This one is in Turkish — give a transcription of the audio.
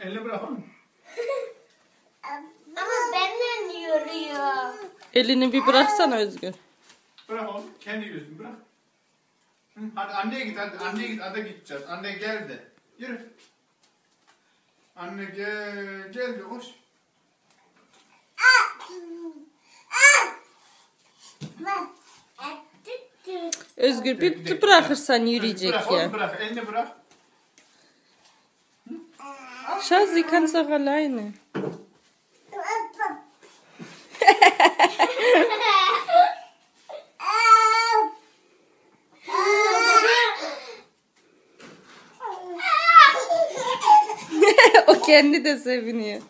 Elini bırak oğlum. Ama benden yoruyor. Elini bir bıraksana Özgür. Bırak oğlum. Kendi yürüsün bırak. Hı, hadi anneye git hadi. Anneye git. Hadi gideceğiz. Anne geldi. Yürü. Anne geldi. Koş. Özgür bir bırakırsan yürüyecek Bırak ya. oğlum bırak. Elini bırak. Schatzi, kannst auch alleine. O kendi de seviniyor.